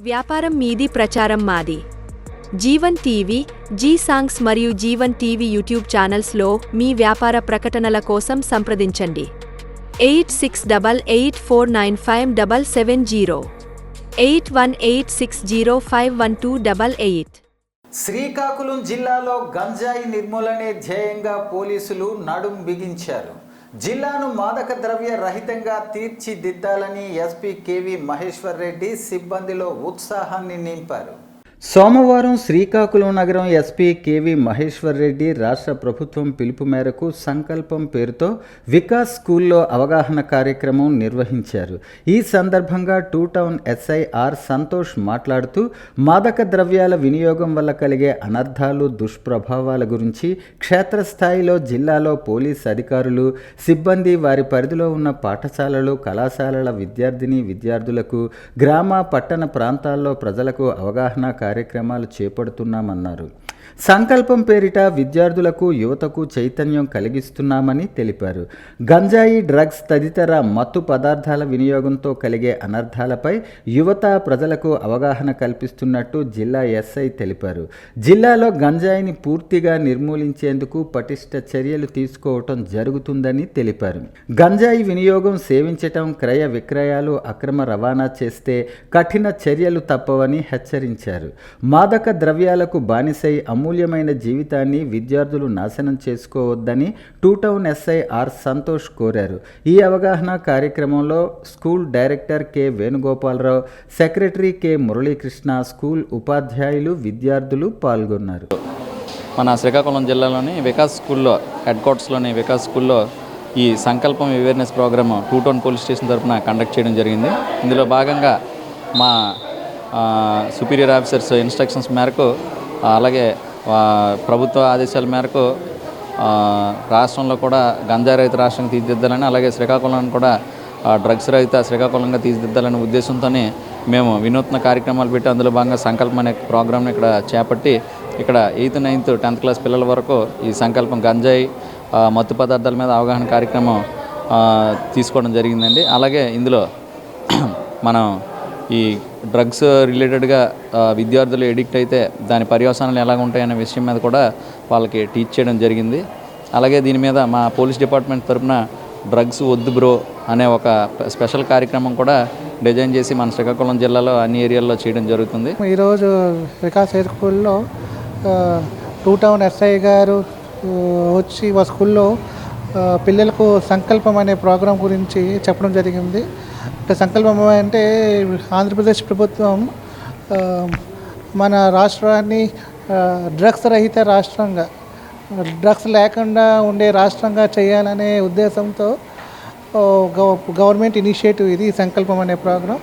వ్యాపారం మీది, ప్రచారం మాది. జీవన్ టీవీ, జీ సాంగ్స్ మరియు జీవన్ టీవీ యూట్యూబ్ ఛానల్స్లో మీ వ్యాపార ప్రకటనల కోసం సంప్రదించండి. 8688495770 8186051288. శ్రీకాకుళం జిల్లాలో గంజాయి నిర్మూలనే ధ్యేయంగా పోలీసులు నడుం బిగించారు. జిల్లాను మాదక ద్రవ్య రహితంగా తీర్చిదిద్దాలని ఎస్పీ కేవి మహేశ్వర్ రెడ్డి సిబ్బందిలో ఉత్సాహాన్ని నింపారు. సోమవారం శ్రీకాకుళం నగరం ఎస్పీ కేవి మహేశ్వర్ రెడ్డి రాష్ట్ర ప్రభుత్వం పిలుపు మేరకు సంకల్పం పేరుతో వికాస్ స్కూల్లో అవగాహన కార్యక్రమం నిర్వహించారు. ఈ సందర్భంగా two town SI R Santosh మాట్లాడుతూ మాదక ద్రవ్యాల వినియోగం వల్ల కలిగే అనర్థాలు, దుష్ప్రభావాల గురించి క్షేత్రస్థాయిలో జిల్లాలో పోలీస్ అధికారులు, సిబ్బంది, వారి పరిధిలో ఉన్న పాఠశాలలు, కళాశాలల విద్యార్థులకు, గ్రామ పట్టణ ప్రాంతాల్లో ప్రజలకు అవగాహన కార్యక్రమాలు చేపడుతున్నామన్నారు. సంకల్పం పేరిట విద్యార్థులకు, యువతకు చైతన్యం కలిగిస్తున్నామని తెలిపారు. గంజాయి, డ్రగ్స్ తదితర మత్తు పదార్థాల వినియోగంతో కలిగే అనర్థాలపై యువత, ప్రజలకు అవగాహన కల్పిస్తున్నట్టు జిల్లా ఎస్ఐ తెలిపారు. జిల్లాలో గంజాయిని పూర్తిగా నిర్మూలించేందుకు పటిష్ట చర్యలు తీసుకోవటం జరుగుతుందని తెలిపారు. గంజాయి వినియోగం, సేవించటం, క్రయ విక్రయాలు, అక్రమ రవాణా చేస్తే కఠిన చర్యలు తప్పవని హెచ్చరించారు. మాదక ద్రవ్యాలకు బానిసై అమూల్యమైన జీవితాన్ని విద్యార్థులు నాశనం చేసుకోవద్దని two town SI R Santosh కోరారు. ఈ అవగాహన కార్యక్రమంలో school director K Venugopalarao, secretary K Muralikrishna, school ఉపాధ్యాయులు, విద్యార్థులు పాల్గొన్నారు. మన శ్రీకాకుళం జిల్లాలోని వికాస్ స్కూల్లో, హెడ్ క్వార్టర్స్లోని వికాస్ స్కూల్లో ఈ సంకల్పం awareness program two town police station తరఫున కండక్ట్ చేయడం జరిగింది. ఇందులో భాగంగా మా సుపీరియర్ ఆఫీసర్స్ ఇన్స్ట్రక్షన్స్ మేరకు, అలాగే ప్రభుత్వ ఆదేశాల మేరకు రాష్ట్రంలో కూడా గంజాయి రహిత రాష్ట్రంగా తీర్చిదిద్దాలని, అలాగే శ్రీకాకుళాన్ని కూడా డ్రగ్స్ రహిత శ్రీకాకుళంగా తీర్చిదిద్దాలనే ఉద్దేశంతోనే మేము వినూత్న కార్యక్రమాలు పెట్టి అందులో భాగంగా సంకల్పం అనే ప్రోగ్రామ్ని ఇక్కడ చేపట్టి ఇక్కడ 8th, 9th, 10th క్లాస్ పిల్లల వరకు ఈ సంకల్పం గంజాయి, మత్తు పదార్థాల మీద అవగాహన కార్యక్రమం తీసుకోవడం జరిగిందండి. అలాగే ఇందులో మనం ఈ డ్రగ్స్ రిలేటెడ్గా విద్యార్థులు ఎడిక్ట్ అయితే దాని పర్యవసానాలు ఎలాగ ఉంటాయనే విషయం మీద కూడా వాళ్ళకి టీచ్ చేయడం జరిగింది. అలాగే దీని మీద మా పోలీస్ డిపార్ట్మెంట్ తరఫున డ్రగ్స్ వద్దు బ్రో అనే ఒక స్పెషల్ కార్యక్రమం కూడా డిజైన్ చేసి మన శ్రీకాకుళం జిల్లాలో అన్ని ఏరియాల్లో చేయడం జరుగుతుంది. ఈరోజు వికాస్ హై స్కూల్లో టూ టౌన్ ఎస్ఐ గారు వచ్చి మా స్కూల్లో పిల్లలకు సంకల్పం అనే ప్రోగ్రాం గురించి చెప్పడం జరిగింది. సంకల్పం అంటే ఆంధ్రప్రదేశ్ ప్రభుత్వం మన రాష్ట్రాన్ని డ్రగ్స్ రహిత రాష్ట్రంగా, డ్రగ్స్ లేకుండా ఉండే రాష్ట్రంగా చేయాలనే ఉద్దేశంతో గవర్నమెంట్ ఇనిషియేటివ్ ఇది సంకల్పం అనే ప్రోగ్రాం.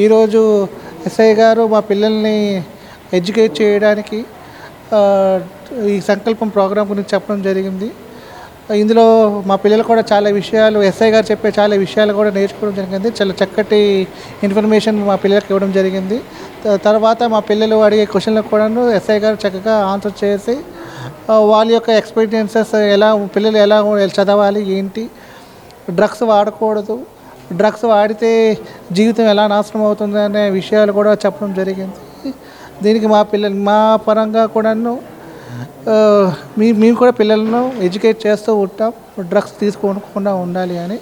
ఈరోజు ఎస్ఐ గారు మా పిల్లల్ని ఎడ్యుకేట్ చేయడానికి ఈ సంకల్పం ప్రోగ్రాం గురించి చెప్పడం జరిగింది. ఇందులో మా పిల్లలు కూడా చాలా విషయాలు, ఎస్ఐ గారు చెప్పే చాలా విషయాలు కూడా నేర్చుకోవడం జరిగింది. చాలా చక్కటి ఇన్ఫర్మేషన్ మా పిల్లలకు ఇవ్వడం జరిగింది. తర్వాత మా పిల్లలు అడిగే క్వశ్చన్లకు కూడాను ఎస్ఐ గారు చక్కగా ఆన్సర్ చేసి వాళ్ళ యొక్క ఎక్స్పీరియన్సెస్, పిల్లలు ఎలా చదవాలి, ఏంటి, డ్రగ్స్ వాడకూడదు, డ్రగ్స్ వాడితే జీవితం ఎలా నాశనం అవుతుంది అనే విషయాలు కూడా చెప్పడం జరిగింది. దీనికి మా పరంగా కూడాను మేము కూడా పిల్లలను ఎడ్యుకేట్ చేస్తూ ఉంటాం, డ్రగ్స్ తీసుకోకుండా ఉండాలి అని.